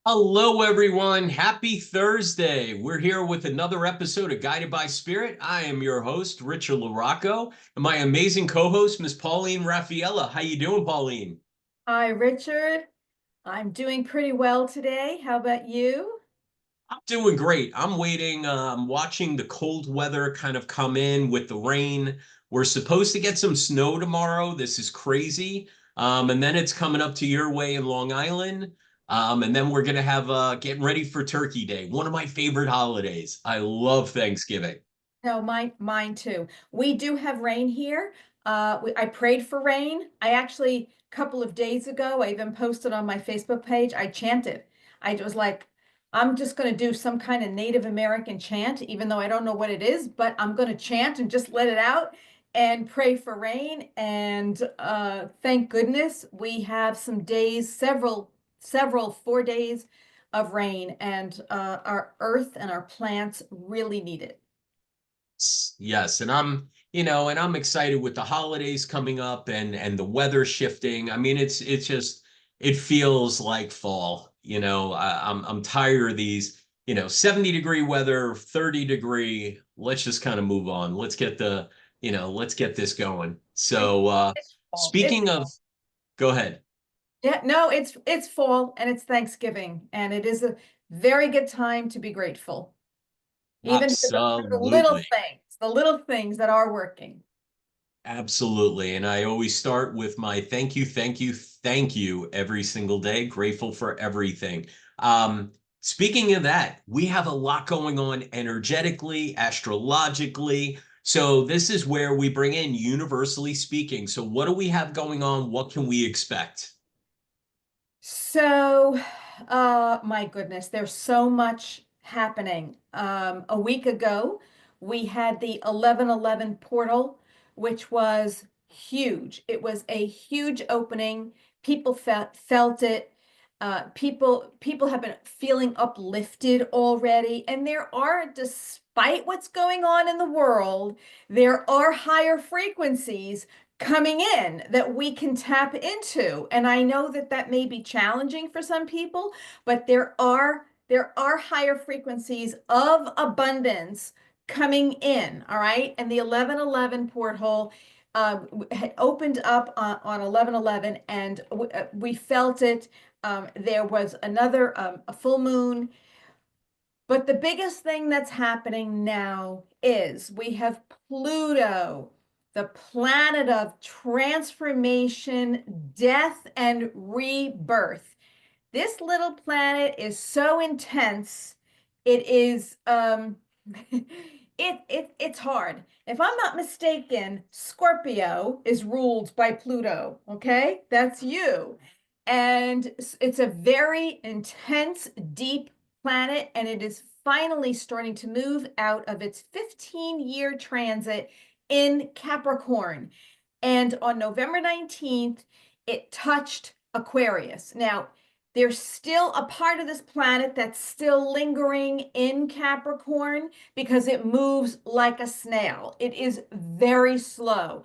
Hello, everyone. Happy Thursday. We're here with another episode of Guided by Spirit. I am your host, Richard LaRocco, and my amazing co-host, Miss Pauline Raffaella. How you doing, Pauline? Hi, Richard. I'm doing pretty well today. How about you? I'm doing great. I'm waiting, watching the cold weather kind of come in with the rain. We're supposed to get some snow tomorrow. This is crazy. And then it's coming up to your way in Long Island. And then we're gonna have getting ready for Turkey Day, one of my favorite holidays. I love Thanksgiving. No, mine too. We do have rain here. I prayed for rain. I actually, a couple of days ago, I even posted on my Facebook page, I chanted. I was like, I'm just going to do some kind of Native American chant, even though I don't know what it is, but I'm going to chant and just let it out and pray for rain. And thank goodness we have some days, several 4 days of rain, and our earth and our plants really need it. Yes, and I'm excited with the holidays coming up and the weather shifting. I mean, it's just it feels like fall. I'm tired of these, 70-degree weather, 30-degree. Let's just kind of move on. Let's get this going. It's So, it's fall. It's speaking of, go ahead. Yeah, no, it's fall and it's Thanksgiving, and it is a very good time to be grateful, even for the Absolutely. the little things that are working. Absolutely. And I always start with my thank you, thank you, thank you every single day. Grateful for everything. Speaking of that, we have a lot going on energetically, astrologically. So this is where we bring in universally speaking. So what do we have going on? What can we expect? So, my goodness, there's so much happening. A week ago, we had the 11/11 portal, which was huge. It was a huge opening. People felt it. People have been feeling uplifted already, and despite what's going on in the world, there are higher frequencies coming in that we can tap into. And I know that that may be challenging for some people, but there are higher frequencies of abundance coming in, all right? And the 11/11 porthole had opened up on 11/11, and we felt it. There was another a full moon, but the biggest thing that's happening now is we have Pluto, the planet of transformation, death, and rebirth. This little planet is so intense. It is it's hard. If I'm not mistaken, Scorpio is ruled by Pluto, okay? That's you. And it's a very intense, deep planet, and it is finally starting to move out of its 15-year transit in Capricorn. And on November 19th, it touched Aquarius. Now, there's still a part of this planet that's still lingering in Capricorn because it moves like a snail. It is very slow,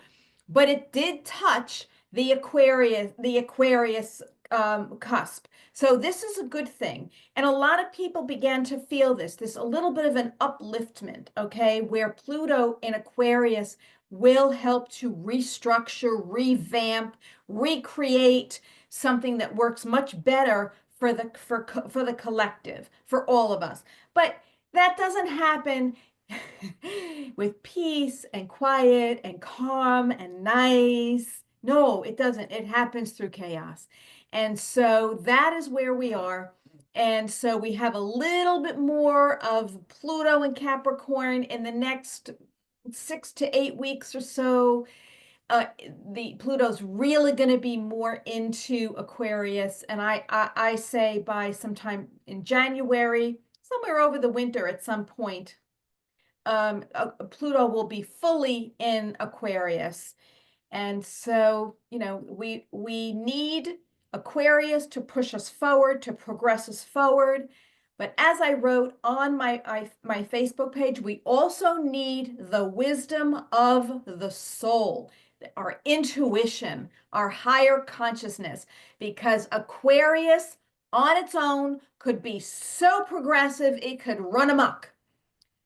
but it did touch the Aquarius cusp. So this is a good thing. And a lot of people began to feel this a little bit of an upliftment, okay, where Pluto in Aquarius will help to restructure, revamp, recreate something that works much better for the collective, for all of us. But that doesn't happen with peace and quiet and calm and nice. No, it doesn't. It happens through chaos. And so that is where we are. And so we have a little bit more of Pluto and Capricorn in the next 6 to 8 weeks or so. uh the Pluto's really going to be more into Aquarius, and I say by sometime in January, somewhere over the winter at some point, Pluto will be fully in Aquarius. And so, we need Aquarius to push us forward, to progress us forward. But as I wrote on my Facebook page, we also need the wisdom of the soul, our intuition, our higher consciousness, because Aquarius on its own could be so progressive, it could run amok.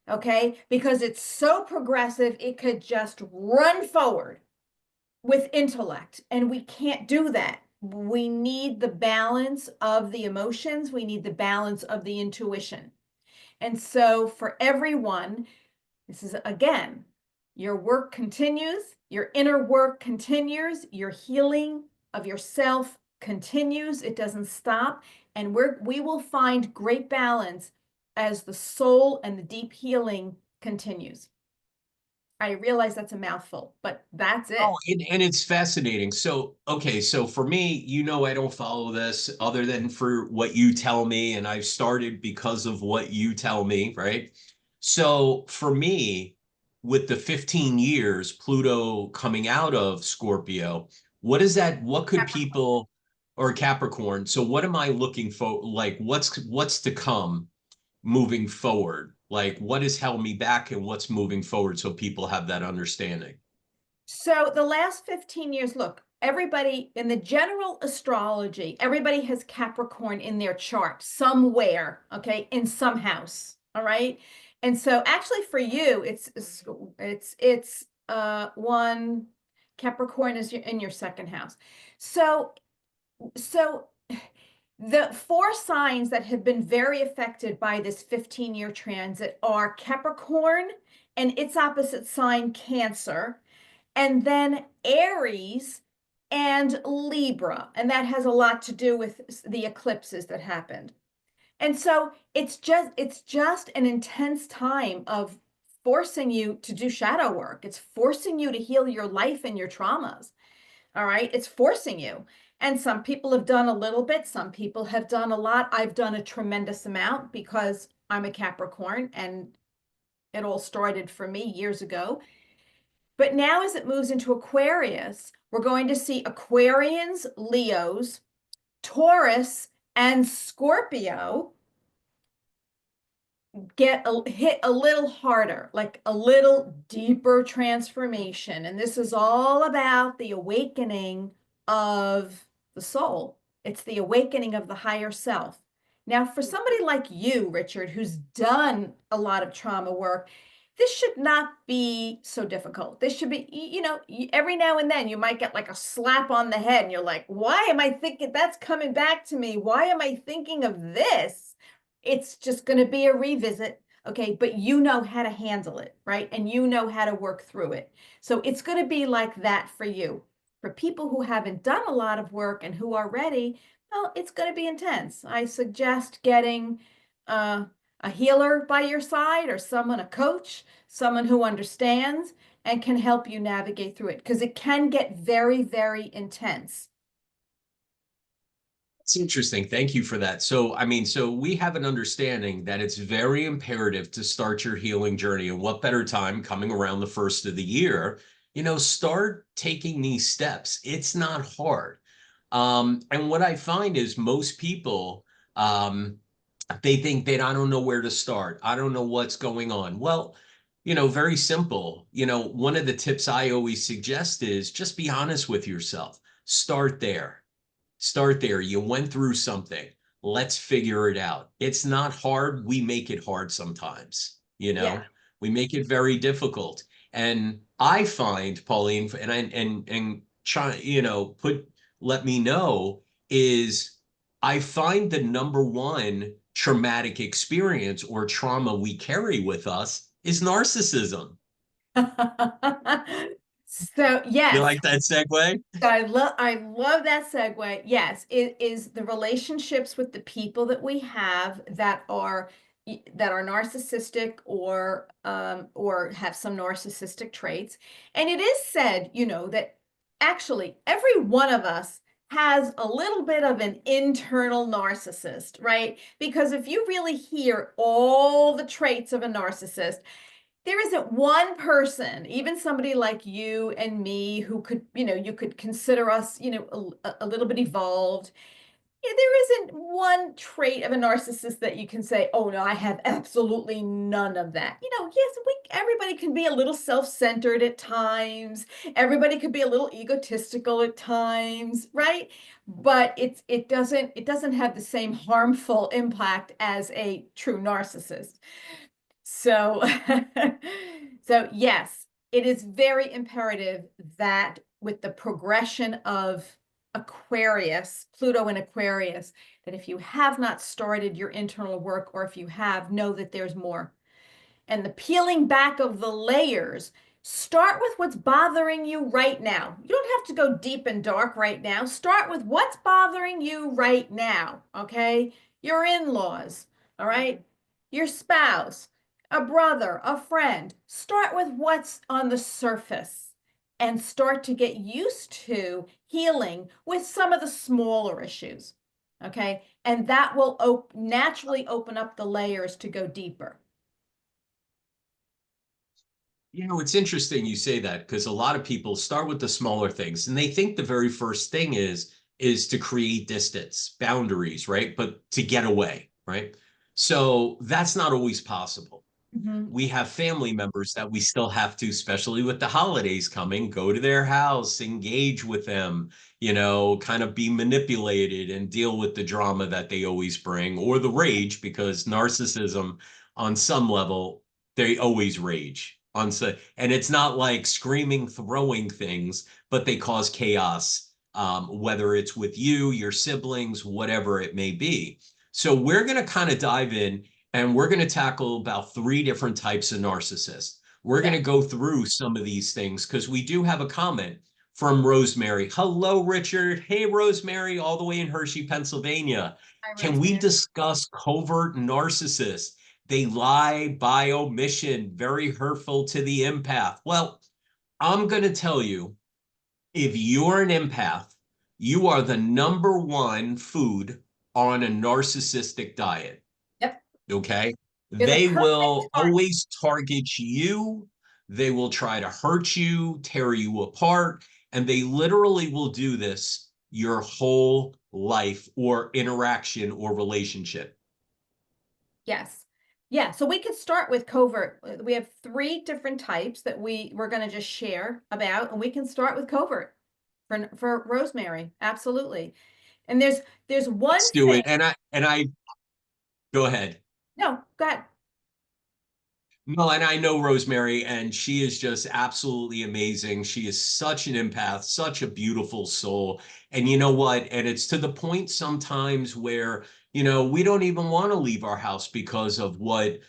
Okay, because it's so progressive, it could just run forward with intellect, and we can't do that. We need the balance of the emotions, we need the balance of the intuition. And so for everyone, this is again, your work continues, your inner work continues, your healing of yourself continues, it doesn't stop, and we will find great balance as the soul and the deep healing continues. I realize that's a mouthful, but that's Oh, it. and it's fascinating. So, okay, so for me, I don't follow this other than for what you tell me, and I've started because of what you tell me, right? So, for me, with the 15 years Pluto coming out of Scorpio, what is that? What could people or Capricorn? So, what am I looking for? Like, what's to come moving forward? Like, what has held me back and what's moving forward so people have that understanding? So the last 15 years, look, everybody in the general astrology, everybody has Capricorn in their chart somewhere, okay, in some house, all right? And so actually for you, it's one Capricorn is in your second house. So so the four signs that have been very affected by this 15-year transit are Capricorn and its opposite sign, Cancer, and then Aries and Libra. And that has a lot to do with the eclipses that happened. And so it's just an intense time of forcing you to do shadow work. It's forcing you to heal your life and your traumas. All right. It's forcing you. And some people have done a little bit, some people have done a lot. I've done a tremendous amount because I'm a Capricorn and it all started for me years ago. But now, as it moves into Aquarius, we're going to see Aquarians, Leos, Taurus, and Scorpio hit a little harder, like a little deeper transformation. And this is all about the awakening of the soul. It's the awakening of the higher self. Now, for somebody like you, Richard, who's done a lot of trauma work, this should not be so difficult. This should be, every now and then you might get like a slap on the head and you're like, why am I thinking that's coming back to me? Why am I thinking of this? It's just going to be a revisit. Okay. But you know how to handle it, right? And you know how to work through it. So it's going to be like that for you. For people who haven't done a lot of work and who are ready, well, it's going to be intense. I suggest getting a healer by your side or someone, a coach, someone who understands and can help you navigate through it because it can get very, very intense. It's interesting. Thank you for that. So, I mean, so we have an understanding that it's very imperative to start your healing journey. And what better time coming around the first of the year, start taking these steps. It's not hard. And what I find is most people, they think that I don't know where to start. I don't know what's going on. Well, very simple. One of the tips I always suggest is just be honest with yourself. Start there. Start there. You went through something. Let's figure it out. It's not hard. We make it hard sometimes, Yeah. We make it very difficult. And I find, Pauline, and try, let me know is I find the number one traumatic experience or trauma we carry with us is narcissism. So, You yes, like that segue? I love that segue. Yes, it is the relationships with the people that we have that are narcissistic or have some narcissistic traits. And it is said, that actually every one of us has a little bit of an internal narcissist, right? Because if you really hear all the traits of a narcissist, there isn't one person, even somebody like you and me, who could, you could consider us, a little bit evolved. Yeah, there isn't one trait of a narcissist that you can say, "Oh no, I have absolutely none of that." Yes, everybody can be a little self-centered at times. Everybody could be a little egotistical at times, right? But it doesn't have the same harmful impact as a true narcissist. So, so yes, it is very imperative that with the progression of Aquarius, Pluto in Aquarius, that if you have not started your internal work, or if you have, know that there's more. And the peeling back of the layers, start with what's bothering you right now. You don't have to go deep and dark right now. Start with what's bothering you right now, okay? Your in-laws, all right? Your spouse, a brother, a friend. Start with what's on the surface and start to get used to healing with some of the smaller issues, okay? And that will naturally open up the layers to go deeper. It's interesting you say that because a lot of people start with the smaller things and they think the very first thing is to create distance, boundaries, right? But to get away, right? So that's not always possible. Mhm. We have family members that we still have to, especially with the holidays coming, go to their house, engage with them, kind of be manipulated and deal with the drama that they always bring or the rage, because narcissism on some level, they always rage on so, and it's not like screaming, throwing things, but they cause chaos, whether it's with you, your siblings, whatever it may be. So we're going to kind of dive in and we're going to tackle about 3 different types of narcissists. We're going Yeah. to go through some of these things because we do have a comment from Rosemary. Hello, Richard. Hey, Rosemary, all the way in Hershey, Pennsylvania. Hi, Can we Rosemary. discuss covert narcissists? They lie by omission, very hurtful to the empath. Well, I'm going to tell you, if you're an empath, you are the #1 food on a narcissistic diet. Yep. Okay. You're the They perfect will target. always target you. They will try to hurt you, tear you apart, and they literally will do this your whole life or interaction or relationship. Yes. Yeah. So we could start with covert. We have 3 different types that we're going to just share about, and we can start with covert for Rosemary. Absolutely. And there's one Let's do thing. it. And I go ahead. No, go ahead. No, and I know Rosemary, and she is just absolutely amazing. She is such an empath, such a beautiful soul. And you know what? And it's to the point sometimes where, we don't even want to leave our house because of what,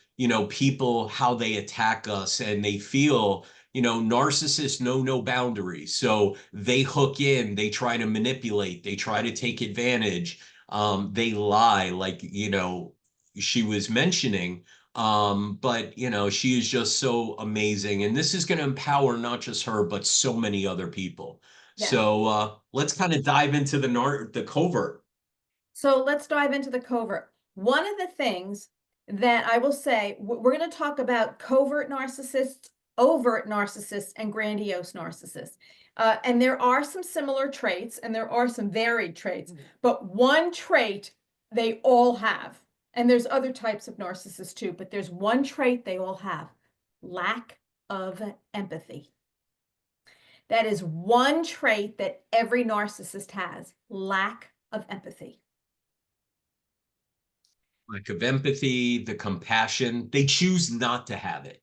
people, how they attack us and they feel, narcissists know no boundaries. So they hook in, they try to manipulate, they try to take advantage. They lie, like, she was mentioning, but she is just so amazing. And this is going to empower not just her, but so many other people. Yes. So let's kind of dive into the covert. So let's dive into the covert. One of the things that I will say, we're going to talk about covert narcissists, overt narcissists, and grandiose narcissists. And there are some similar traits and there are some varied traits, but one trait they all have, and there's other types of narcissists too, but there's one trait they all have: lack of empathy. That is one trait that every narcissist has: lack of empathy. Lack of empathy, the compassion, they choose not to have it.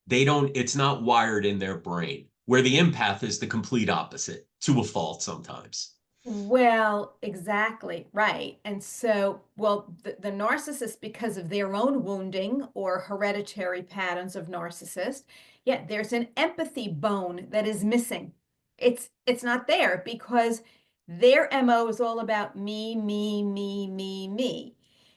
They don't, it's not wired in their brain, where the empath is the complete opposite to a fault sometimes. Well, exactly, right. And so, well, the narcissist, because of their own wounding or hereditary patterns of narcissist, yeah, there's an empathy bone that is missing. It's not there because their MO is all about me, me, me, me, me.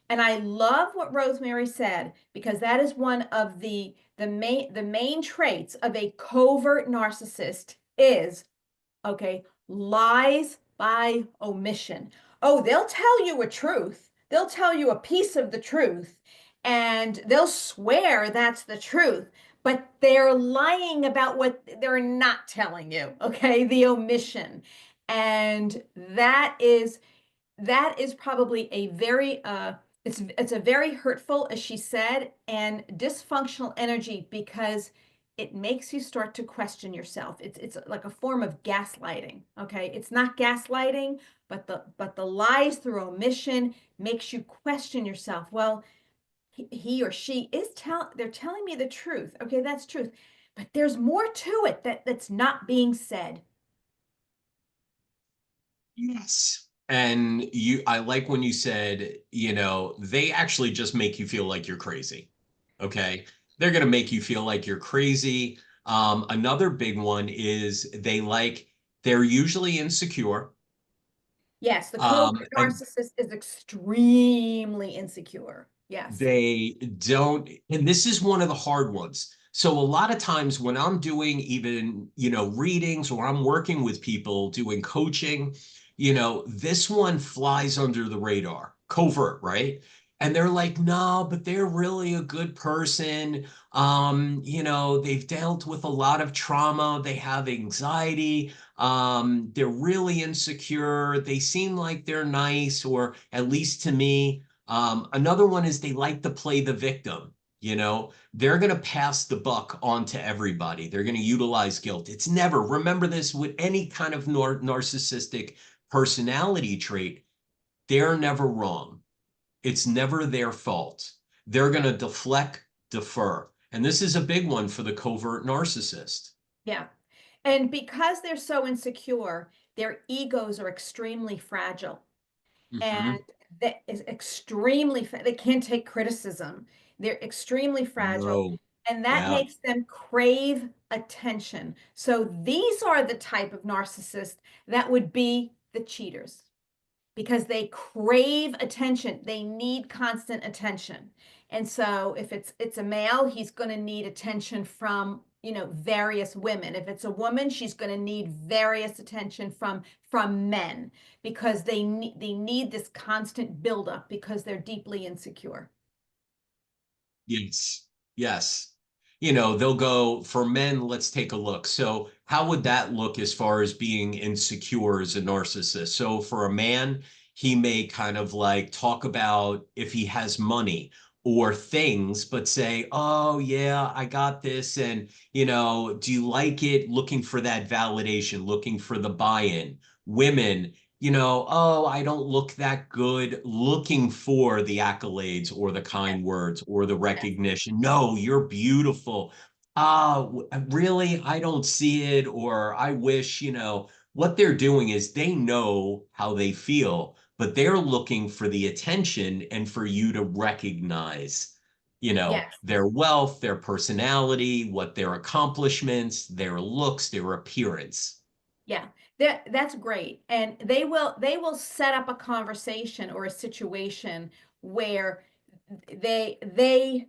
And I love what Rosemary said, because that is one of the main traits of a covert narcissist is, okay, lies by omission. Oh, they'll tell you a truth. They'll tell you a piece of the truth and they'll swear that's the truth, but they're lying about what they're not telling you, okay? The omission. And that is probably a very it's a very hurtful, as she said, and dysfunctional energy because it makes you start to question yourself. It's like a form of gaslighting. Okay, it's not gaslighting, but the lies through omission makes you question yourself. Well, he or she is they're telling me the truth. Okay, that's truth, but there's more to it that's not being said. Yes. And I like when you said, they actually just make you feel like you're crazy. Okay. They're going to make you feel like you're crazy. Another big one is they're usually insecure. Yes, the covert And narcissist is extremely insecure. Yes. they don't, and this is one of the hard ones. So a lot of times when I'm doing even, readings or I'm working with people doing coaching, this one flies under the radar, covert, right? And they're like, no, but they're really a good person. They've dealt with a lot of trauma. They have anxiety. They're really insecure. They seem like they're nice, or at least to me. Another one is they like to play the victim. They're going to pass the buck on to everybody. They're going to utilize guilt. It's never, remember this with any kind of narcissistic personality trait, they're never wrong. It's never their fault. They're going to deflect, defer. And this is a big one for the covert narcissist. Yeah. And because they're so insecure, their egos are extremely fragile. And Hmm. that is extremely, they can't take criticism. They're extremely fragile. No. And that Yeah. makes them crave attention. So these are the type of narcissist that would be the cheaters because they crave attention. They need constant attention. And so if it's a male, he's going to need attention from, various women. If it's a woman, she's going to need various attention from men because they need this constant buildup because they're deeply insecure. Yes. Yes. They'll go for men. Let's take a look. So, how would that look as far as being insecure as a narcissist? So, for a man, he may kind of like talk about if he has money or things, but say, oh, yeah, I got this. And, do you like it? Looking for that validation, looking for the buy in. Women, oh, I don't look that good, looking for the accolades or the Yes, kind words or the yes, recognition. No, you're beautiful. Ah, really? I don't see it, or I wish, what they're doing is they know how they feel, but they're looking for the attention and for you to recognize, yes. their wealth, their personality, what their accomplishments, their looks, their appearance. Yeah, that's great. And they will set up a conversation or a situation where they're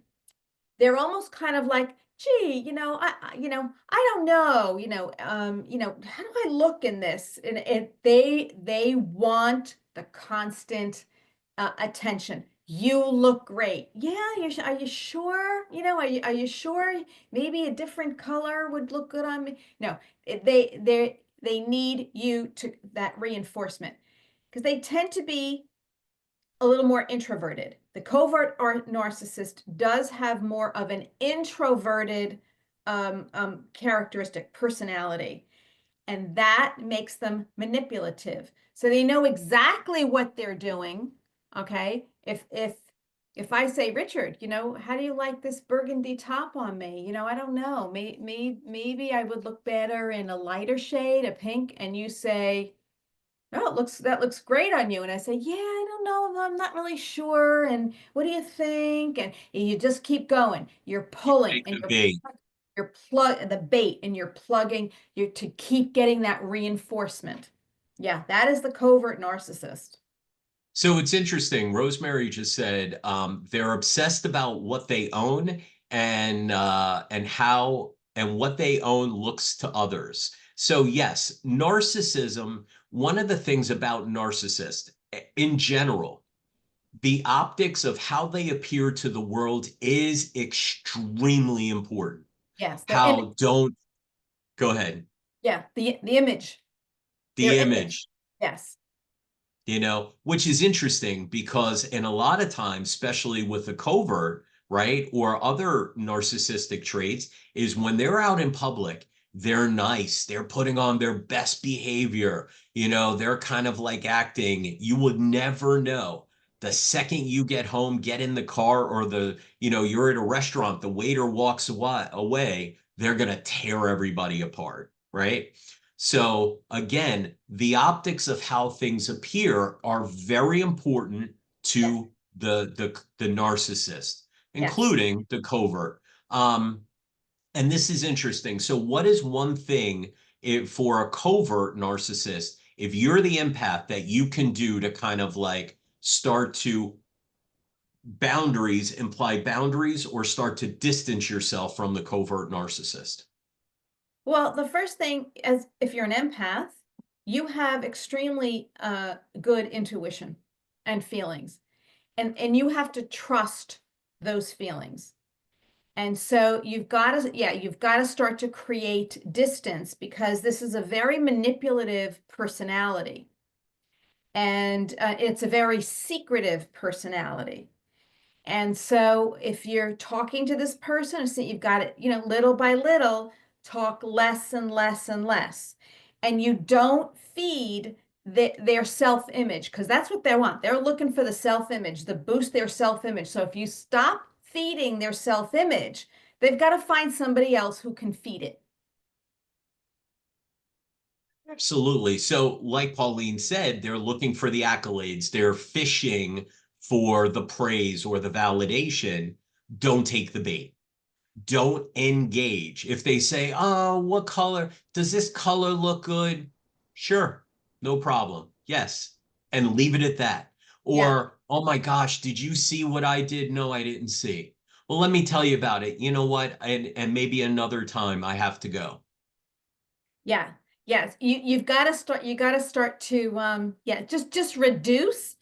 almost kind of like, gee, I don't know, how do I look in this? And they want the constant attention. You look great. Yeah, are you sure? Are you sure? Maybe a different color would look good on me. No, they need you to that reinforcement because they tend to be a little more introverted. The covert or narcissist does have more of an introverted characteristic, personality, and that makes them manipulative. So they know exactly what they're doing. Okay, if I say, Richard, how do you like this burgundy top on me? I don't know. Maybe I would look better in a lighter shade, a pink, and you say, oh, that looks great on you. And I say, yeah, I don't know. I'm not really sure. And what do you think? And you just keep going. You're pulling Take and the bait. you're plug the bait and you're plugging you to keep getting that reinforcement. Yeah, that is the covert narcissist. So it's interesting. Rosemary just said they're obsessed about what they own and how and what they own looks to others. So yes, narcissism. One of the things about narcissists in general, the optics of how they appear to the world is extremely important. Yes, their image. How don't go ahead. Yeah, the image. Their The image. image. Yes. which is interesting because in a lot of times, especially with the covert, right, or other narcissistic traits, is when they're out in public, they're nice, they're putting on their best behavior, they're kind of like acting. You would never know. The second you get home, get in the car, or you're at a restaurant, the waiter walks away, they're going to tear everybody apart, right? So again, the optics of how things appear are very important Yes, to the narcissist, yes. including the covert. And this is interesting. So, what is one thing for a covert narcissist, if you're the empath, that you can do to kind of like start to imply boundaries, or start to distance yourself from the covert narcissist? Well, the first thing, as if you're an empath, you have extremely good intuition and feelings, and you have to trust those feelings. And so you've got to start to create distance because this is a very manipulative personality, and it's a very secretive personality. And so if you're talking to this person, so you've got it, little by little, talk less and less and less. And you don't feed their self-image because that's what they want. They're looking for the self-image, the boost their self-image. So if you stop feeding their self-image, they've got to find somebody else who can feed it. Absolutely. So, like Pauline said, they're looking for the accolades, they're fishing for the praise or the validation. Don't take the bait. Don't engage. If they say, "Oh, what color? Does this color look good?" Sure, no problem. Yes. And leave it at that. Yeah. Or, "Oh my gosh, did you see what I did?" No, I didn't see. Well, let me tell you about it. You know what? And maybe another time I have to go. Yeah. Yes. You got to start to yeah, just reduce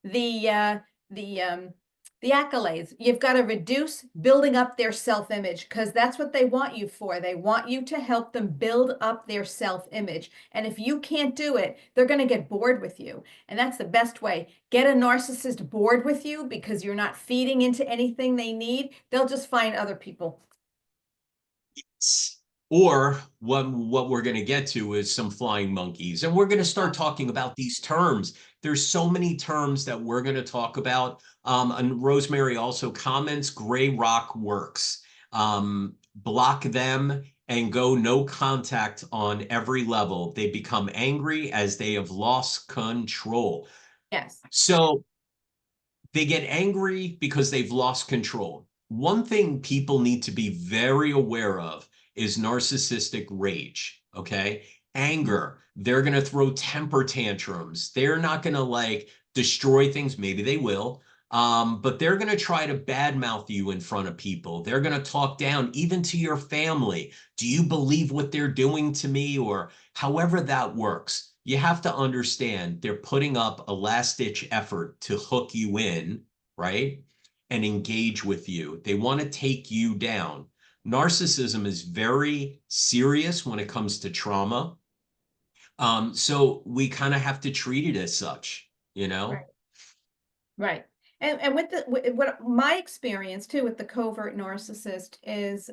the the um the accolades. You've got to reduce building up their self-image because that's what they want you for. They want you to help them build up their self-image. And if you can't do it, they're going to get bored with you. And that's the best way. Get a narcissist bored with you because you're not feeding into anything they need. They'll just find other people. Or what we're going to get to is some flying monkeys. And we're going to Yeah. start talking about these terms. There's so many terms that we're going to talk about. And Rosemary also comments, gray rock works. Block them and go no contact on every level. They become angry as they have lost control. Yes. So they get angry because they've lost control. One thing people need to be very aware of is narcissistic rage, okay? Anger. They're going to throw temper tantrums. They're not going to like destroy things. Maybe they will. But they're going to try to badmouth you in front of people. They're going to talk down even to your family. Do you believe what they're doing to me? Or however that works, you have to understand they're putting up a last ditch effort to hook you in, right? And engage with you. They want to take you down. Narcissism is very serious when it comes to trauma. So we kind of have to treat it as such, you Right. know? Right. And with what my experience too with the covert narcissist is,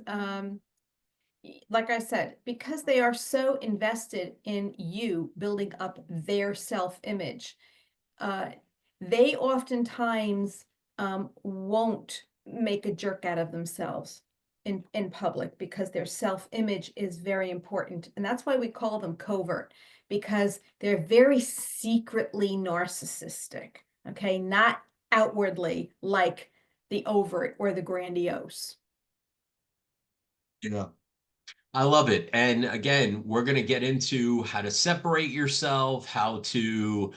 like I said, because they are so invested in you building up their self-image, uh, they oftentimes won't make a jerk out of themselves in public because their self-image is very important. And that's why we call them covert, because they're very secretly narcissistic, okay? Not outwardly like the overt or the grandiose. Yeah. I love it. And again, we're going to get into how to separate yourself, how to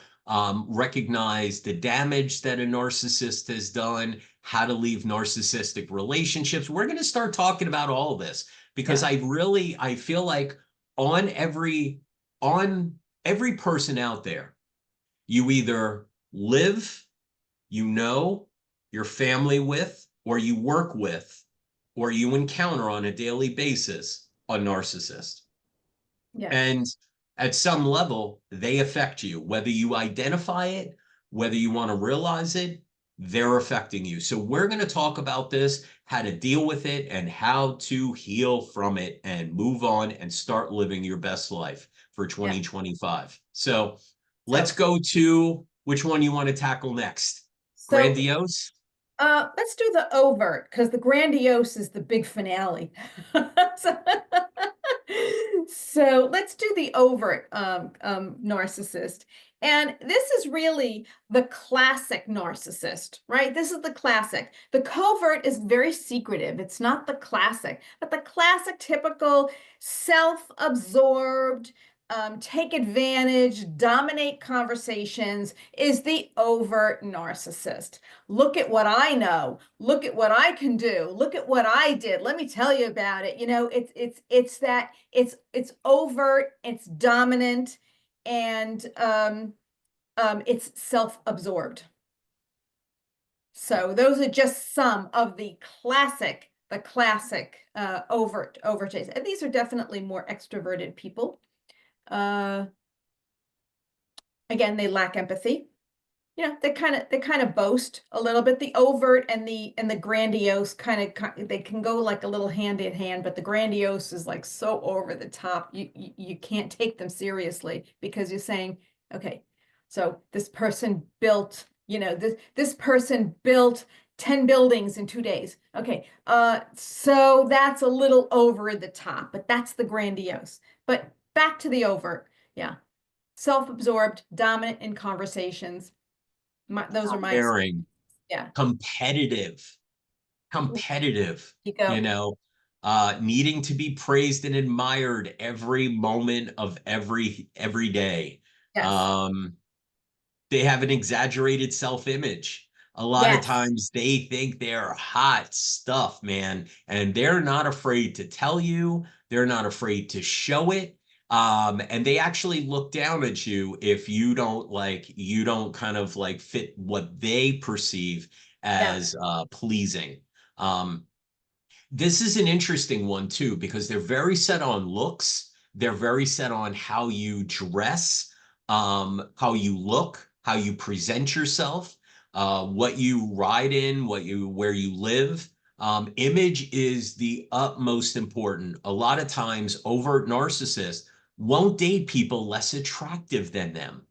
recognize the damage that a narcissist has done, how to leave narcissistic relationships. We're going to start talking about all of this because Yeah. I feel like on every, on every person out there, you either live, your family with, or you work with, or you encounter on a daily basis a narcissist. Yes. And at some level, they affect you, whether you identify it, whether you want to realize it, they're affecting you. So we're going to talk about this, how to deal with it, and how to heal from it and move on and start living your best life for Yeah. 2025. So let's So, go to which one you want to tackle next. so Grandiose? let's do the overt because the grandiose is the big finale. So, so let's do the overt narcissist. And this is really the classic narcissist, right? This is the classic. The covert is very secretive. It's not the classic, but the classic, typical self-absorbed, take advantage, dominate conversations is the overt narcissist. Look at what I know. Look at what I can do. Look at what I did. Let me tell you about it. You know, it's that it's overt, it's dominant, and it's self-absorbed. So those are just some of the classic overt overtaste. And these are definitely more extroverted people. Uh, again, they lack empathy. You know, they kind of boast a little bit. The overt and the grandiose they can go like a little hand in hand, but the grandiose is like so over the top. You can't take them seriously because you're saying, okay, so this person built, you know, this person built 10 buildings in 2 days. Okay, so that's a little over the top, but that's the grandiose. But back to the overt, yeah. Self-absorbed, dominant in conversations. Those are my, Caring, yeah. competitive, Ooh, competitive, you you go. know, needing to be praised and admired every moment of every day. Yes. Um, they have an exaggerated self-image. A lot of Yes. times they think they're hot stuff, man, and they're not afraid to tell you. They're not afraid to show it. And they actually look down at you if you don't kind of like fit what they perceive Yeah. as pleasing. Um, this is an interesting one too, because they're very set on looks. They're very set on how you dress, how you look, how you present yourself, what you ride in, where you live. Image is the utmost important. A lot of times, overt narcissists won't date people less attractive than them.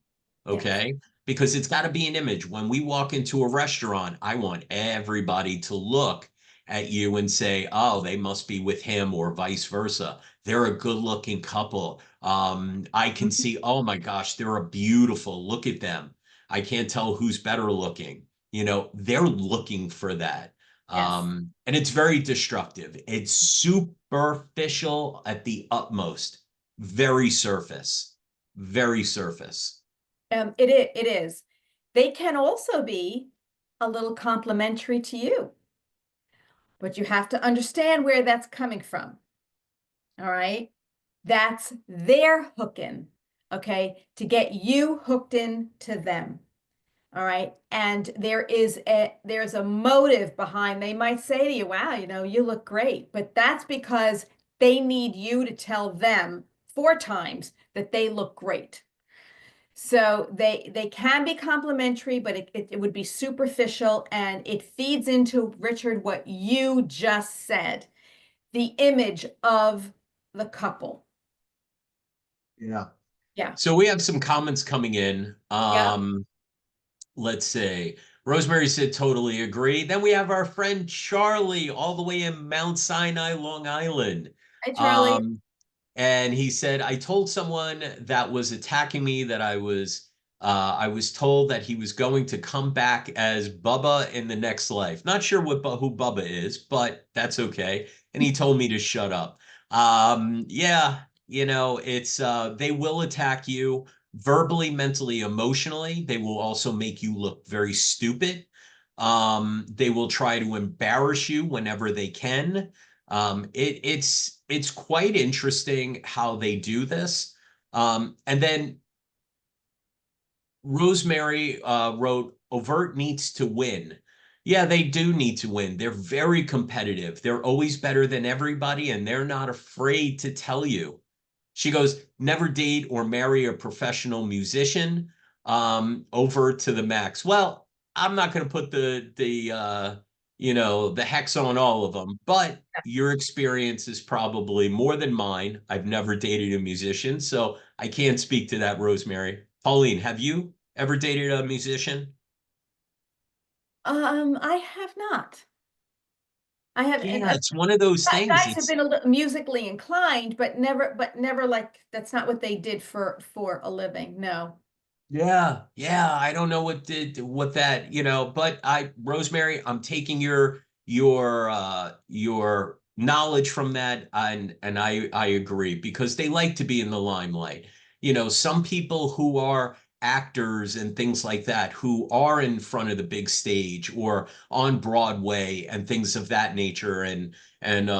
Yes. Okay. Because it's got to be an image. When we walk into a restaurant, I want everybody to look at you and say, oh, they must be with him or vice versa. They're a good looking couple. I can Mhm. see, oh my gosh, they're a beautiful. Look at them. I can't tell who's better looking. You know, they're looking for that. Yes. And it's very destructive. It's superficial at the utmost, very surface, very surface. It is. They can also be a little complimentary to you, but you have to understand where that's coming from. All right. That's their hooking, okay, to get you hooked in to them. All right. And there's a motive behind. They might say to you, wow, you know, you look great, but that's because they need you to tell them 4 times that they look great. So they can be complimentary, but it would be superficial and it feeds into Richard what you just said, the image of the couple. Yeah. Yeah. So we have some comments coming in. Yeah. Let's say Rosemary said totally agree. Then we have our friend Charlie all the way in Mount Sinai, Long Island. Hi, Charlie. Um, and he said, I told someone that was attacking me that I was told that he was going to come back as Bubba in the next life. Not sure who Bubba is, but that's okay. And he told me to shut up. Yeah, it's they will attack you verbally, mentally, emotionally. They will also make you look very stupid. They will try to embarrass you whenever they can. It's quite interesting how they do this. And then Rosemary wrote, "Overt needs to win." Yeah, they do need to win. They're very competitive. They're always better than everybody, and they're not afraid to tell you She goes, never date or marry a professional musician. Over to the max. Well, I'm not going to put the hex on all of them, but your experience is probably more than mine. I've never dated a musician, so I can't speak to that, Rosemary. Pauline, have you ever dated a musician? I have not. I have, and Yeah, it's one of those things. guys have It's been a little musically inclined, but never like that's not what they did for a living. No. Yeah, yeah. I don't know what that, but Rosemary, I'm taking your knowledge from that, and I agree because they like to be in the limelight. Some people who are actors and things like that who are in front of the big stage or on Broadway and things of that nature. And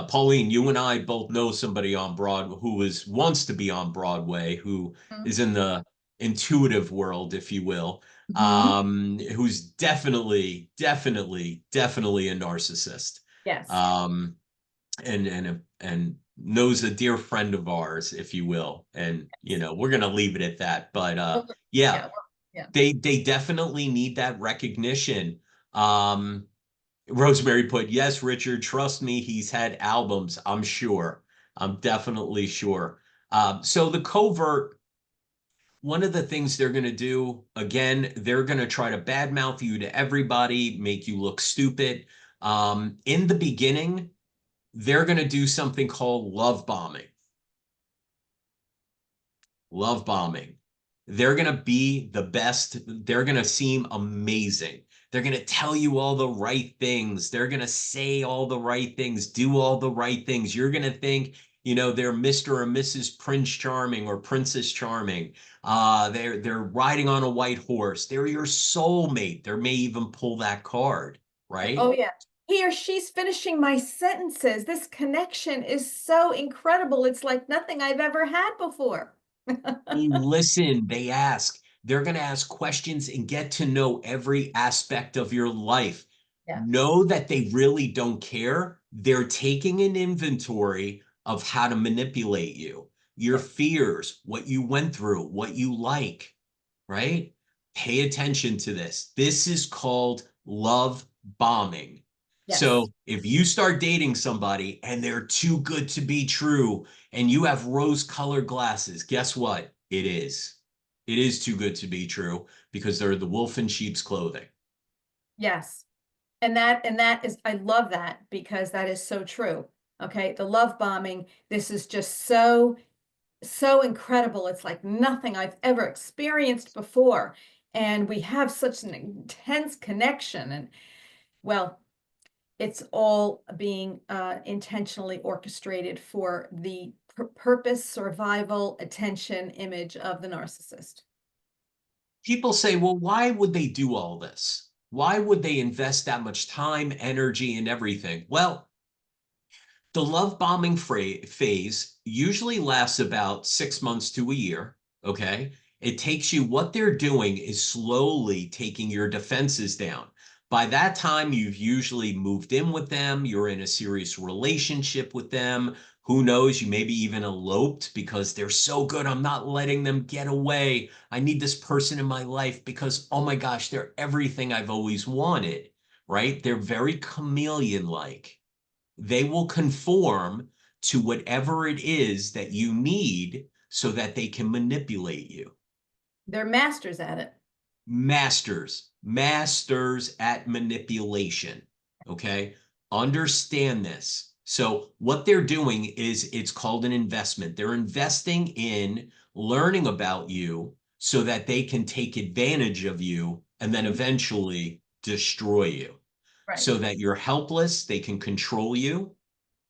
Pauline, you and I both know somebody on Broadway wants to be on Broadway, who is in the intuitive world, if you will, Mm-hmm. who's definitely a narcissist, Yes. um, and knows a dear friend of ours, if you will. And we're gonna leave it at that. But Well, yeah, yeah. Well, yeah. they definitely need that recognition. Um, Rosemary put, yes, Richard, trust me, he's had albums. I'm sure. I'm definitely sure. So the covert, one of the things they're going to do, again, they're going to try to badmouth you to everybody, make you look stupid. In the beginning, they're going to do something called love bombing. Love bombing. They're going to be the best. They're going to seem amazing. They're going to tell you all the right things. They're going to say all the right things, do all the right things. You're going to think, they're Mr. or Mrs. Prince Charming or Princess Charming. They're riding on a white horse. They're your soulmate. They may even pull that card, Oh right? yeah. He or she's finishing my sentences. This connection is so incredible. It's like nothing I've ever had before. They listen, they ask. They're going to ask questions and get to know every aspect of your life. Yeah. Know that they really don't care. They're taking an inventory of how to manipulate you, your Yeah. fears, what you went through, what you like, right? Pay attention to this. This is called love bombing. Yes. So if you start dating somebody and they're too good to be true and you have rose-colored glasses, guess what? It is. It is too good to be true because they're the wolf in sheep's clothing. Yes. And that is, I love that because that is so true. Okay. The love bombing, this is just so incredible. It's like nothing I've ever experienced before. And we have such an intense connection. And well, it's all being intentionally orchestrated for the purpose, survival, attention image of the narcissist. People say, well, why would they do all this? Why would they invest that much time, energy, and everything? Well, the love bombing phase usually lasts about 6 months to a year. Okay. It takes you, what they're doing is slowly taking your defenses down. By that time, you've usually moved in with them, you're in a serious relationship with them. Who knows? You maybe even eloped because they're so good. I'm not letting them get away. I need this person in my life because, oh my gosh, they're everything I've always wanted, right? They're very chameleon like. They will conform to whatever it is that you need so that they can manipulate you. They're masters at it. Masters at manipulation. Okay. Understand this. So, what they're doing is it's called an investment. They're investing in learning about you so that they can take advantage of you and then Mhm. eventually destroy you Right. so that you're helpless. They can control you.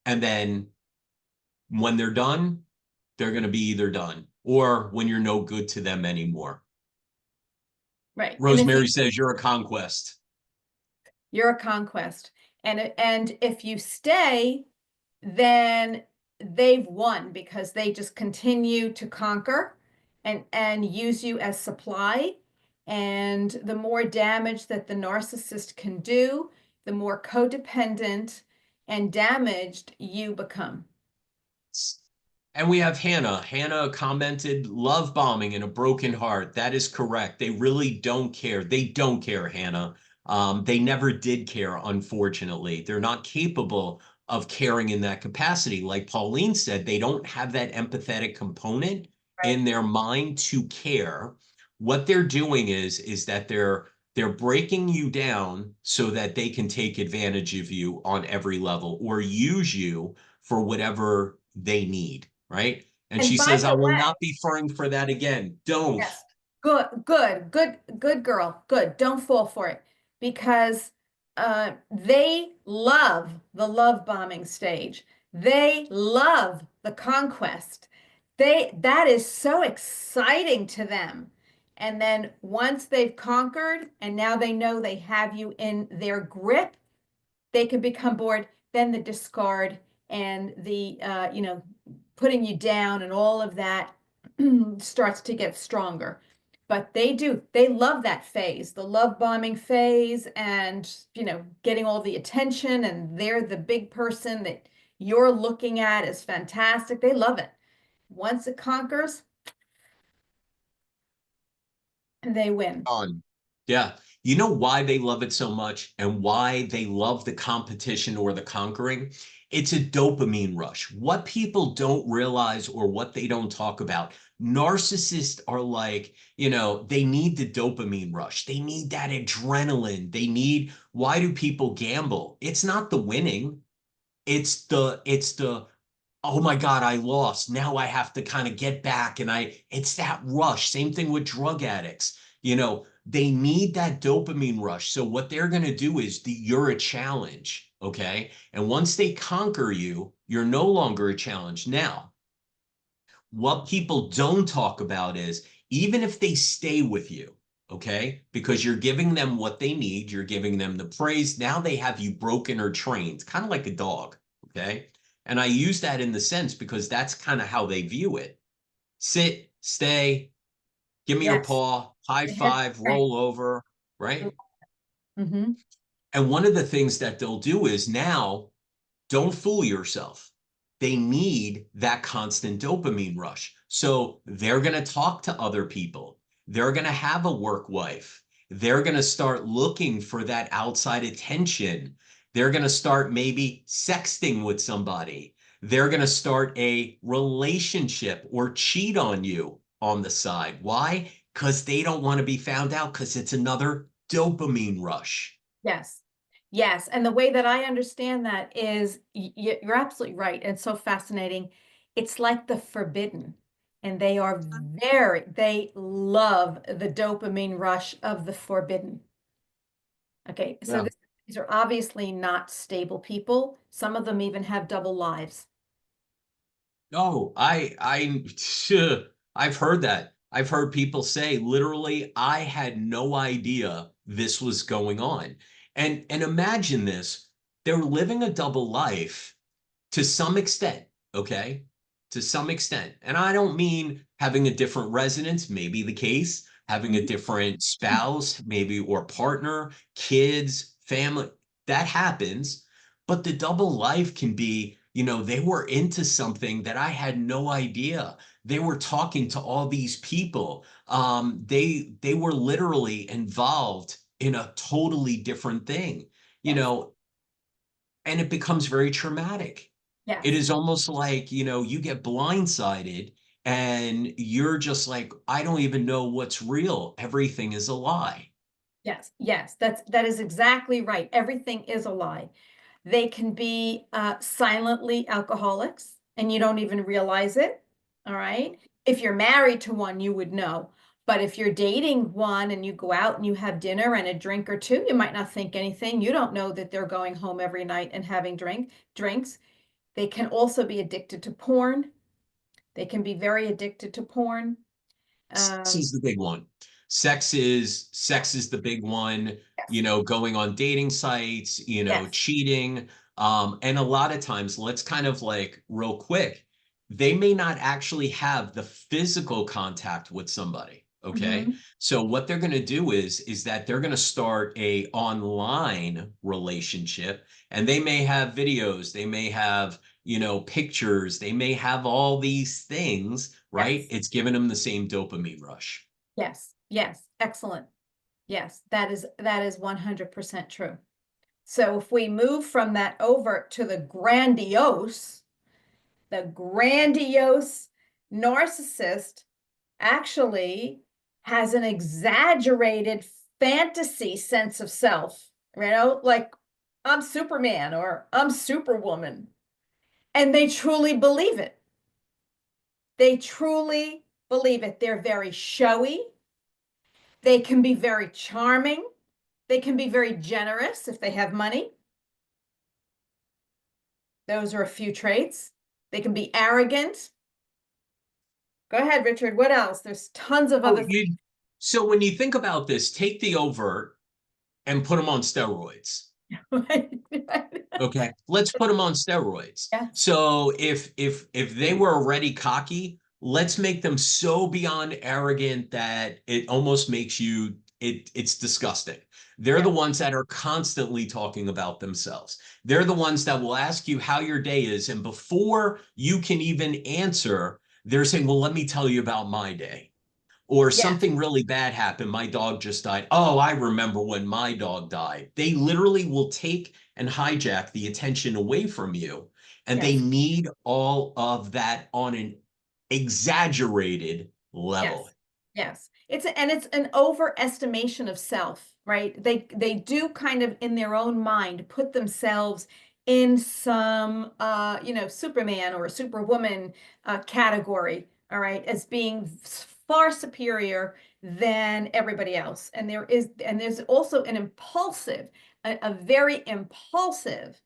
And then when they're done, they're going to be either done or when you're no good to them anymore. Right. And if you Rosemary says you're a conquest. you're a conquest. And if you stay, then they've won because they just continue to conquer and use you as supply. And the more damage that the narcissist can do, the more codependent and damaged you become. And we have Hannah. Hannah commented, love bombing and a broken heart. That is correct. They really don't care. They don't care, Hannah. They never did care, unfortunately. They're not capable of caring in that capacity. Like Pauline said, they don't have that empathetic component Right. in their mind to care. What they're doing is that they're breaking you down so that they can take advantage of you on every level or use you for whatever they need, right? And And she by says, I the will way, not be falling for that again. Don't. yes. Good girl. Good. Don't fall for it because they love the love bombing stage. They love the conquest. That is so exciting to them. And then once they've conquered and now they know they have you in their grip, they can become bored. Then the discard and the putting you down and all of that starts to get stronger. But they love that phase, the love bombing phase, and getting all the attention, and they're the big person that you're looking at is fantastic. They love it. Once it conquers, they win. On. Yeah. You know why they love it so much and why they love the competition or the conquering? It's a dopamine rush. What people don't realize or what they don't talk about, narcissists are like, they need the dopamine rush. They need that adrenaline. Why do people gamble? It's not the winning. It's the oh my God, I lost. Now I have to kind of get back. It's that rush. Same thing with drug addicts. They need that dopamine rush. So what they're going to do is you're a challenge. Okay. And once they conquer you, you're no longer a challenge. Now, what people don't talk about is even if they stay with you, okay, because you're giving them what they need, you're giving them the praise. Now they have you broken or trained, kind of like a dog. Okay. And I use that in the sense because that's kind of how they view it. Sit, stay, give me your Yes. paw, high They have five, roll over, right? Mm-hmm. And one of the things that they'll do is now don't fool yourself. They need that constant dopamine rush. So they're going to talk to other people. They're going to have a work wife. They're going to start looking for that outside attention. They're going to start maybe sexting with somebody. They're going to start a relationship or cheat on you on the side. Why? Because they don't want to be found out because it's another dopamine rush. Yes. Yes. And the way that I understand that is you're absolutely right. It's so fascinating. It's like the forbidden. And they love the dopamine rush of the forbidden. Okay. So Yeah. these are obviously not stable people. Some of them even have double lives. No, I've heard that. I've heard people say literally, I had no idea this was going on. And imagine this, they're living a double life to some extent, okay? To some extent. And I don't mean having a different residence, maybe the case, having a Mhm. different spouse, maybe, or partner, kids, family. That happens. But the double life can be, they were into something that I had no idea. They were talking to all these people. They were literally involved in a totally different thing, you Yes. know, and it becomes very traumatic. It Yes. is almost like, you get blindsided and you're just like, I don't even know what's real. Everything is a lie. Yes. Yes. That is exactly right. Everything is a lie. They can be silently alcoholics and you don't even realize it. All right. If you're married to one, you would know. But if you're dating one and you go out and you have dinner and a drink or two, you might not think anything. You don't know that they're going home every night and having drinks. They can also be addicted to porn. They can be very addicted to porn. Sex Um, is the big one. Sex is the big one, yes. going on dating sites, Yes. cheating. And a lot of times, let's kind of like real quick, they may not actually have the physical contact with somebody. Okay. Hmm. So what they're going to do is that they're going to start a online relationship and they may have videos, they may have pictures. They may have all these things, right? Yes. It's giving them the same dopamine rush. Yes. Yes. Excellent. Yes, that is 100% true. So if we move from that overt to the grandiose narcissist actually has an exaggerated fantasy sense of self, like I'm Superman or I'm Superwoman. And they truly believe it. They truly believe it. They're very showy. They can be very charming. They can be very generous if they have money. Those are a few traits. They can be arrogant. Go ahead, Richard. What else? There's tons of Oh, other things. so when you think about this, take the overt and put them on steroids. Right? Okay, let's put them on steroids. Yes. So if they were already cocky, let's make them so beyond arrogant that it almost makes it's disgusting. They're the Yeah. ones that are constantly talking about themselves. They're the ones that will ask you how your day is, and before you can even answer, they're saying, "Well, let me tell you about my day." Or Yes. something really bad happened. My dog just died. Oh, I remember when my dog died. They literally will take and hijack the attention away from you. And they Yes. need all of that on an exaggerated level. Yes. Yes. It's an overestimation of self, right? They do kind of in their own mind put themselves in some Superman or Superwoman category, all right, as being far superior than everybody else. And there's also an impulsive, a very impulsive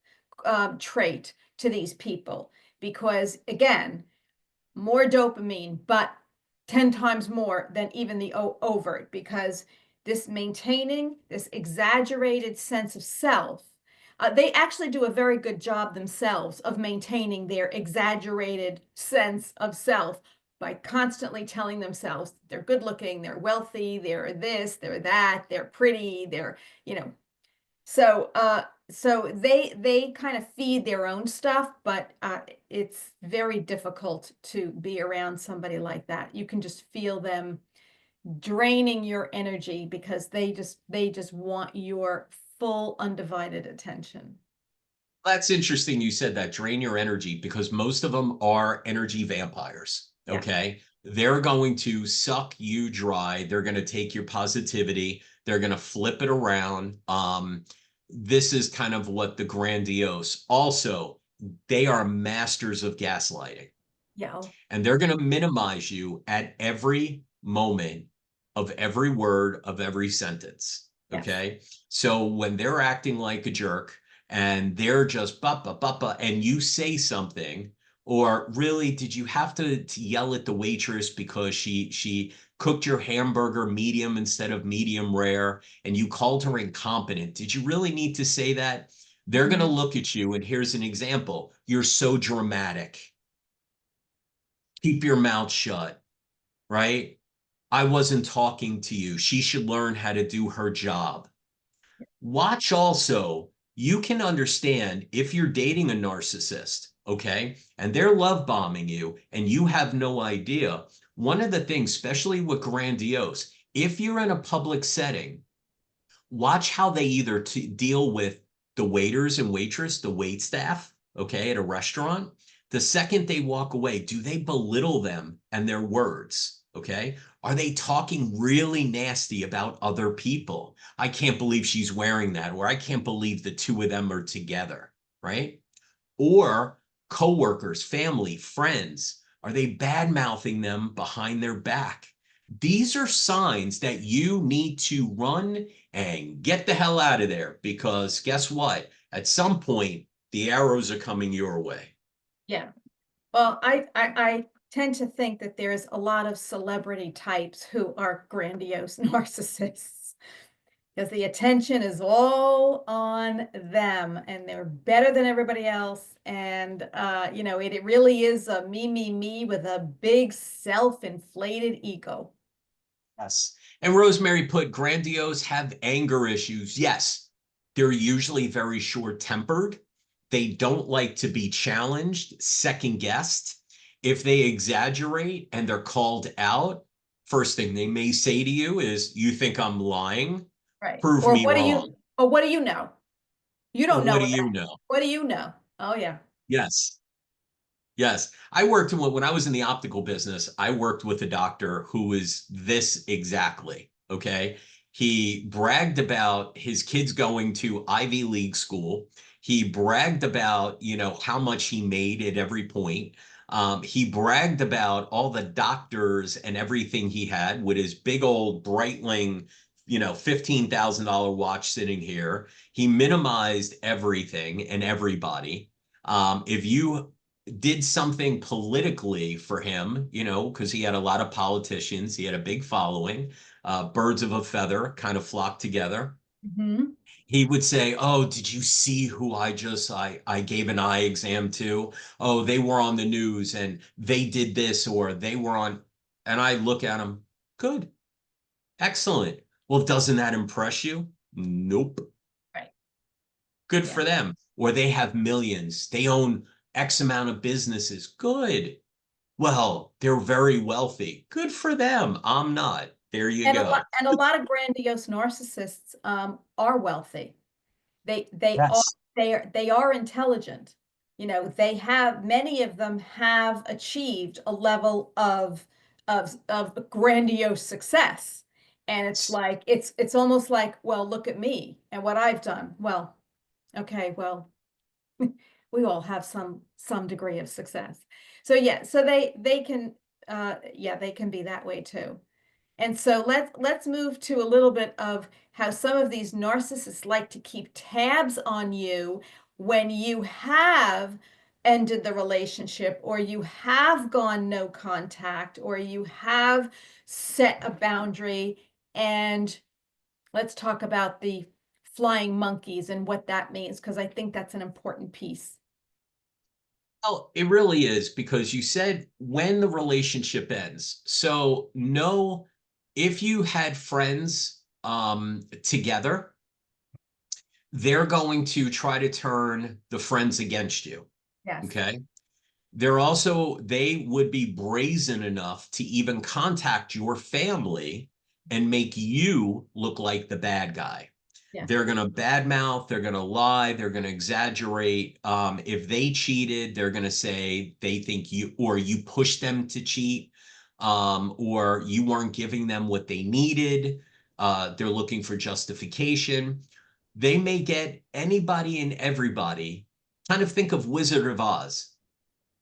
trait to these people because again, more dopamine, but 10 times more than even the overt, because this maintaining this exaggerated sense of self, they actually do a very good job themselves of maintaining their exaggerated sense of self by constantly telling themselves they're good looking, they're wealthy, they're this, they're that, they're pretty, they're, you know, so they kind of feed their own stuff, but it's very difficult to be around somebody like that. You can just feel them draining your energy because they just want your full undivided attention. That's interesting you said that, drain your energy, because most of them are energy vampires. Yeah. Okay. They're going to suck you dry. They're going to take your positivity. They're going to flip it around. This is kind of what the grandiose. Also, they are masters of gaslighting, Yeah. and they're going to minimize you at every moment of every word of every sentence. Yes. Okay. So when they're acting like a jerk and they're just buppa buppa and you say something, or really, did you have to yell at the waitress because she cooked your hamburger medium instead of medium rare and you called her incompetent? Did you really need to say that? They're going to Mhm. look at you, and here's an example. You're so dramatic. Keep your mouth shut, right? I wasn't talking to you. She should learn how to do her job. Watch also, you can understand if you're dating a narcissist, okay, and they're love bombing you and you have no idea. One of the things, especially with grandiose, if you're in a public setting, watch how they either deal with the waiters and waitress, the wait staff, okay, at a restaurant. The second they walk away, do they belittle them and their words? Okay. Are they talking really nasty about other people? I can't believe she's wearing that, or I can't believe the two of them are together, right? Or coworkers, family, friends, are they bad mouthing them behind their back? These are signs that you need to run and get the hell out of there, because guess what? At some point, the arrows are coming your way. Yeah. Well, I tend to think that there's a lot of celebrity types who are grandiose narcissists because the attention is all on them and they're better than everybody else. And it really is a me with a big self-inflated ego. Yes. And Rosemary put, grandiose have anger issues. Yes, they're usually very short tempered. They don't like to be challenged, second guessed. If they exaggerate and they're called out, first thing they may say to you is, "You think I'm lying? Right. Prove Or me what do wrong." you, or what do you know? You Or don't what know do that. you know? What do you know? Oh yeah. Yes. Yes. I worked when I was in the optical business, I worked with a doctor who was this exactly. Okay. He bragged about his kids going to Ivy League school. He bragged about, how much he made at every point. He bragged about all the doctors and everything he had with his big old Breitling, $15,000 watch sitting here. He minimized everything and everybody. If you did something politically for him, because he had a lot of politicians, he had a big following, birds of a feather kind of flocked together. Hmm. He would say, "Oh, did you see who I gave an eye exam to? Oh, they were on the news and they did this or they were on." And I look at him, "Good, excellent. Well, doesn't that impress you?" Nope. Right. Good Yeah. for them. Or they have millions. They own X amount of businesses. Good. Well, they're very wealthy. Good for them. I'm not. There you go. And a lot of grandiose narcissists are wealthy. They are Yes. they are intelligent. You know, they have many of them have achieved a level of grandiose success. And it's like it's almost like, well, look at me and what I've done. Well, okay, well, we all have some degree of success. So yeah, so they can yeah, they can be that way too. And so let's move to a little bit of how some of these narcissists like to keep tabs on you when you have ended the relationship or you have gone no contact or you have set a boundary. And let's talk about the flying monkeys and what that means, because I think that's an important piece. Well, it really is because you said when the relationship ends. So know if you had friends together, they're going to try to turn the friends against you. Yes. Okay. They would be brazen enough to even contact your family and make you look like the bad guy. Yeah. They're going to badmouth, they're going to lie, they're going to exaggerate. If they cheated, they're going to say they think you pushed them to cheat, or you weren't giving them what they needed. They're looking for justification. They may get anybody and everybody. Kind of think of Wizard of Oz,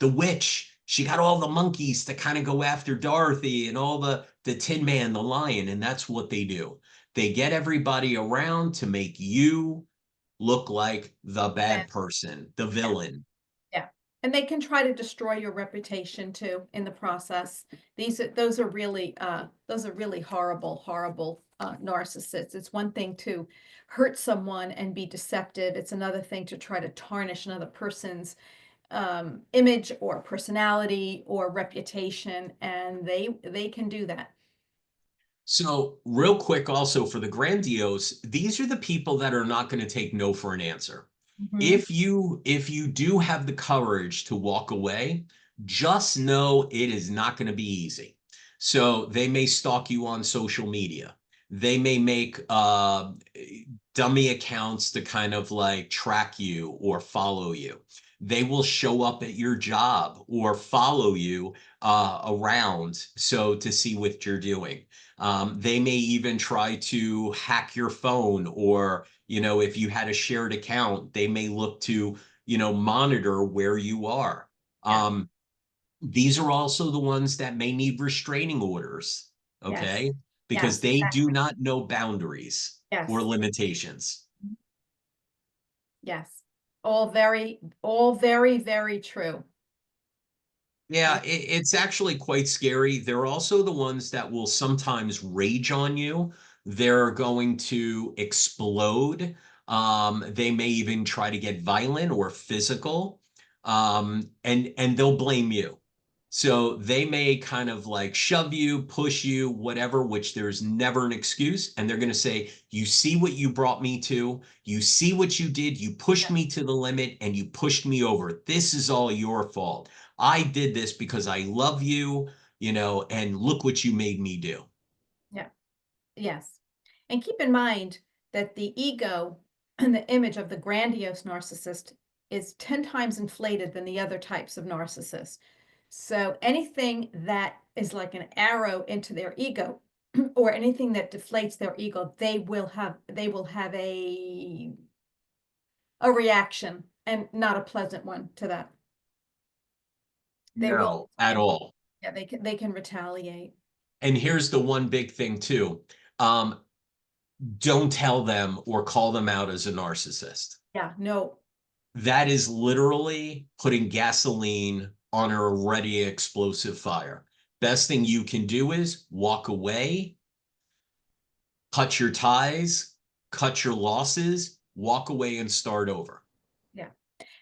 the witch. She got all the monkeys to kind of go after Dorothy and all the Tin Man, the lion, and that's what they do. They get everybody around to make you look like the Yeah. bad person, the villain. Yeah. And they can try to destroy your reputation too in the process. Those are really horrible, horrible narcissists. It's one thing to hurt someone and be deceptive. It's another thing to try to tarnish another person's image or personality or reputation, and they can do that. So, real quick, also for the grandiose, these are the people that are not going to take no for an answer. Hmm. If you do have the courage to walk away, just know it is not going to be easy. So they may stalk you on social media. They may make dummy accounts to kind of like track you or follow you. They will show up at your job or follow you around so to see what you're doing. They may even try to hack your phone, or, if you had a shared account, they may look to, monitor where you are. Yeah. These are also the ones that may need restraining orders, Yes. okay? Because Yes, they do exactly. not know boundaries or Yes. limitations. Yes. All very true. Yeah, it's actually quite scary. They're also the ones that will sometimes rage on you. They're going to explode. They may even try to get violent or physical. And they'll blame you. So they may kind of like shove you, push you, whatever, which there's never an excuse. And they're going to say, you see what you brought me to? You see what you did? You pushed Yeah. me to the limit and you pushed me over. This is all your fault. I did this because I love you, and look what you made me do. Yeah. Yes. And keep in mind that the ego and the image of the grandiose narcissist is 10 times inflated than the other types of narcissists. So anything that is like an arrow into their ego or anything that deflates their ego, they will have a reaction, and not a pleasant one to that. They will No, at retaliate. all. Yeah, they can retaliate. And here's the one big thing too. Um, don't tell them or call them out as a narcissist. Yeah, no. That is literally putting gasoline on an already explosive fire. Best thing you can do is walk away, cut your ties, cut your losses, walk away and start over. Yeah.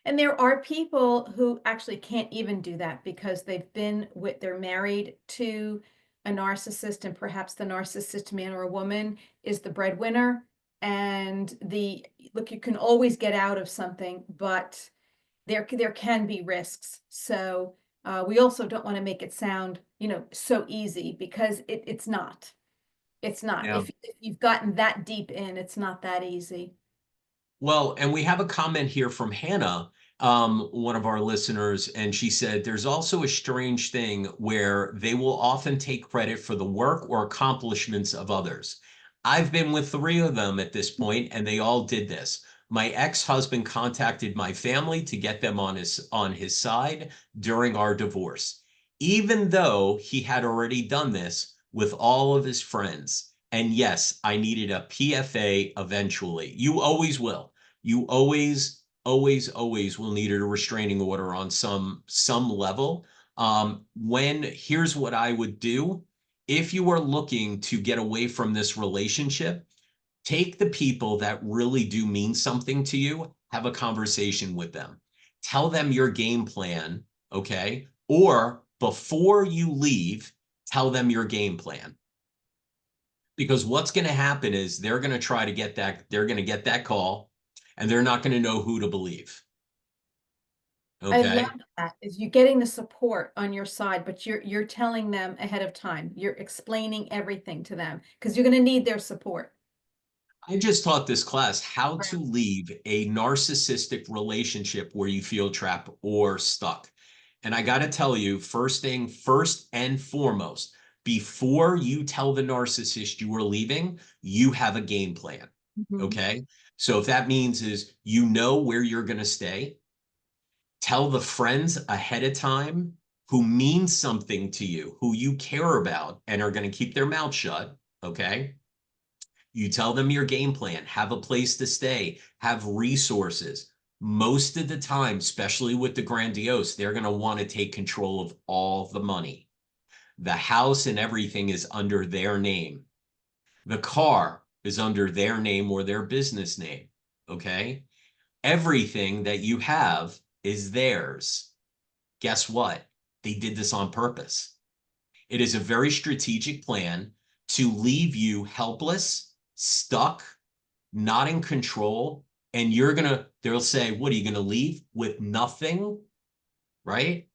And there are people who actually can't even do that because they're married to a narcissist, and perhaps the narcissist man or a woman is the breadwinner. And look, you can always get out of something, but there can be risks. So we also don't want to make it sound, so easy, because it's not. It's not. Yeah. If you've gotten that deep in, it's not that easy. Well, and we have a comment here from Hannah, one of our listeners, and she said there's also a strange thing where they will often take credit for the work or accomplishments of others. I've been with three of them at this point, and they all did this. My ex-husband contacted my family to get them on his side during our divorce, even though he had already done this with all of his friends. And yes, I needed a PFA eventually. You always will. You always, always, always will need a restraining order on some level. When here's what I would do. If you are looking to get away from this relationship, take the people that really do mean something to you, have a conversation with them. Tell them your game plan, okay? Or before you leave, tell them your game plan, because what's going to happen is they're going to try to get that call, and they're not going to know who to believe. I love Okay. that, is you getting the support on your side, but you're telling them ahead of time. You're explaining everything to them because you're going to need their support. I just taught this class how Right. to leave a narcissistic relationship where you feel trapped or stuck. And I got to tell you, first and foremost, before you tell the narcissist you are leaving, you have a game plan. Mhm. Okay. So if that means is where you're going to stay, tell the friends ahead of time who mean something to you, who you care about and are going to keep their mouth shut. Okay. You tell them your game plan, have a place to stay, have resources. Most of the time, especially with the grandiose, they're going to want to take control of all the money. The house and everything is under their name. The car is under their name or their business name. Okay. Everything that you have is theirs. Guess what? They did this on purpose. It is a very strategic plan to leave you helpless, stuck, not in control. And they'll say, what, are you going to leave with nothing? Right?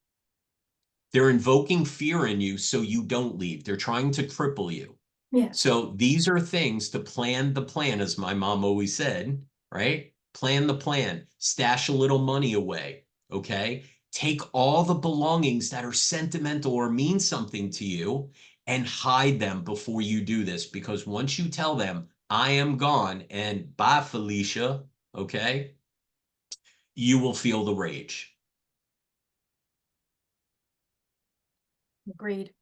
They're invoking fear in you so you don't leave. They're trying to cripple you. Yes. So these are things to plan the plan, as my mom always said, right? Plan the plan, stash a little money away, okay? Take all the belongings that are sentimental or mean something to you and hide them before you do this. Because once you tell them, I am gone and bye, Felicia, okay, you will feel the rage. Agreed.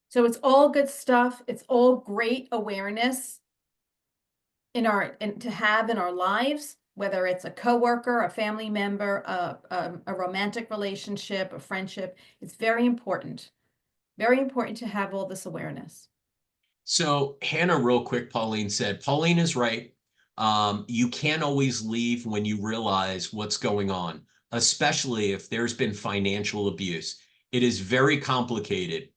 So it's all good stuff. It's all great awareness to have in our lives, whether it's a coworker, a family member, a romantic relationship, a friendship. It's very important. Very important to have all this awareness. So Hannah, real quick, Pauline said, Pauline is right. You can't always leave when you realize what's going on, especially if there's been financial abuse. It is very complicated.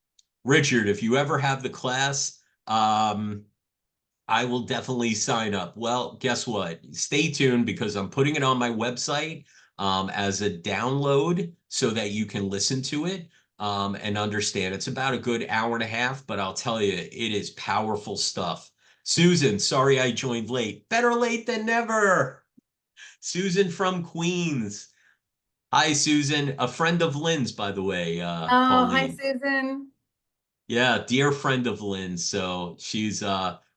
Richard, if you ever have the class, I will definitely sign up. Well, guess what? Stay tuned because I'm putting it on my website as a download so that you can listen to it and understand. It's about a good hour and a half, but I'll tell you, it is powerful stuff. Susan, sorry I joined late. Better late than never. Susan from Queens. Hi, Susan. A friend of Lynn's, by the way, Oh, hi, Pauline. Susan. Yeah, dear friend of Lynn's. So she's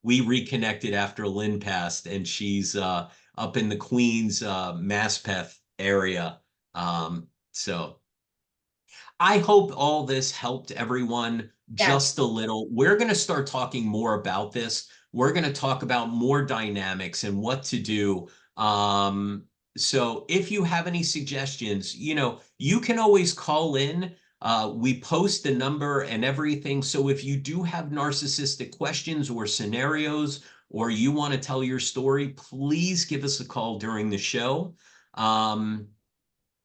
we reconnected after Lynn passed, and she's up in the Queens Maspeth area. So I hope all this helped everyone Yes. just a little. We're going to start talking more about this. We're going to talk about more dynamics and what to do. So if you have any suggestions, you can always call in. We post the number and everything. So if you do have narcissistic questions or scenarios, or you want to tell your story, please give us a call during the show. Um,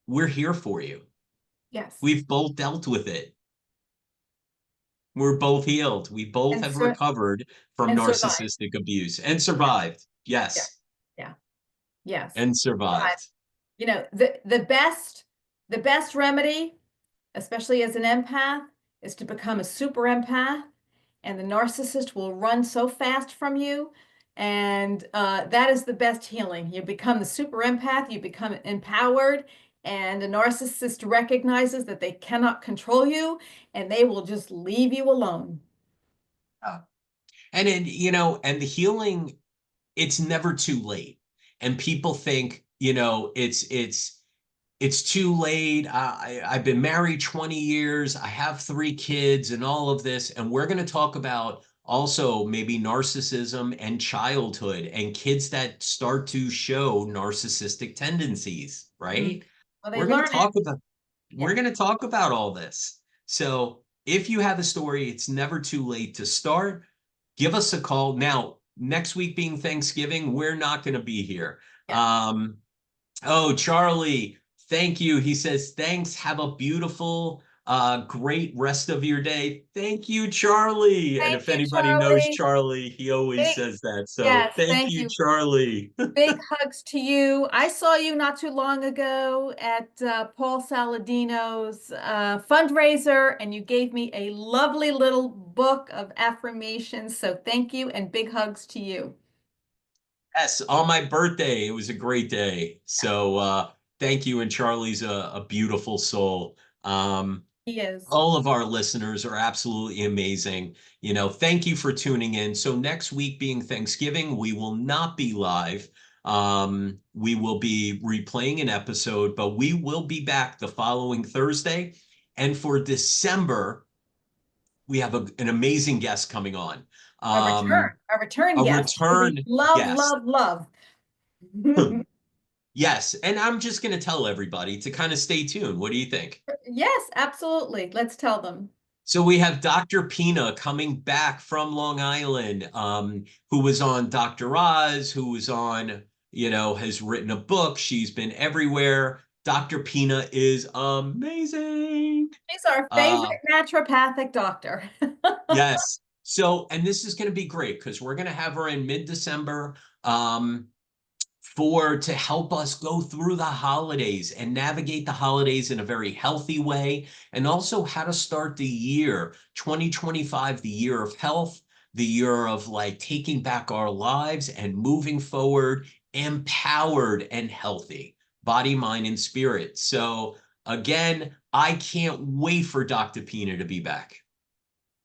we're here for you. Yes. We've both dealt with it. We're both healed. We both And have sur recovered from and survive. narcissistic abuse and Yeah. survived. Yeah. Yes, Yeah. Yes. and Survive. survived. The best remedy, especially as an empath, is to become a super empath, and the narcissist will run so fast from you. And that is the best healing. You become the super empath, you become empowered, and the narcissist recognizes that they cannot control you, and they will just leave you alone. Yeah. And then, and the healing, it's never too late. And people think, it's too late. I've been married 20 years. I have 3 kids and all of this. And we're going to talk about also maybe narcissism and childhood and kids that start to show narcissistic tendencies, Mm. right? Well, they We're going to learn it. talk about we're Yeah. going to talk about all this. So if you have a story, it's never too late to start. Give us a call. Now, next week being Thanksgiving, we're not going to be here. Yeah. Um, Oh, Charlie, thank you. He says, thanks. Have a beautiful, great rest of your day. Thank you, Charlie. And Thank if you, anybody knows Charlie. Charlie, he always Big, says that. So yes, thank thank you, you. Charlie. Big hugs to you. I saw you not too long ago at Paul Saladino's fundraiser, and you gave me a lovely little book of affirmations. So thank you, and big hugs to you. Yes, on my birthday, it was a great day. So thank you. And Charlie's a beautiful soul. He is. All of our listeners are absolutely amazing. Thank you for tuning in. So next week being Thanksgiving, we will not be live. We will be replaying an episode, but we will be back the following Thursday. And for December, we have an amazing guest coming on. A return, Um, a return a guest who we return love, guest. love, love. Yes, and I'm just going to tell everybody to kind of stay tuned. What do you think? Yes, absolutely. Let's tell them. So we have Dr. Pina coming back from Long Island, who was on Dr. Oz, who was on, has written a book. She's been everywhere. Dr. Pina is amazing. She's our Uh, favorite naturopathic doctor. yes. So, and this is going to be great because we're going to have her in mid-December. To help us go through the holidays and navigate the holidays in a very healthy way, and also how to start the year 2025, the year of health, the year of like taking back our lives and moving forward, empowered and healthy, body, mind, and spirit. So again, I can't wait for Dr. Pina to be back.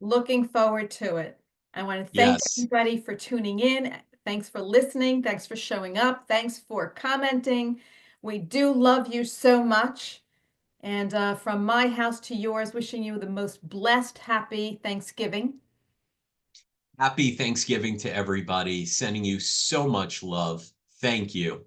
Looking forward to it. I want to thank Yes. everybody for tuning in. Thanks for listening. Thanks for showing up. Thanks for commenting. We do love you so much. And from my house to yours, wishing you the most blessed, happy Thanksgiving. Happy Thanksgiving to everybody. Sending you so much love. Thank you.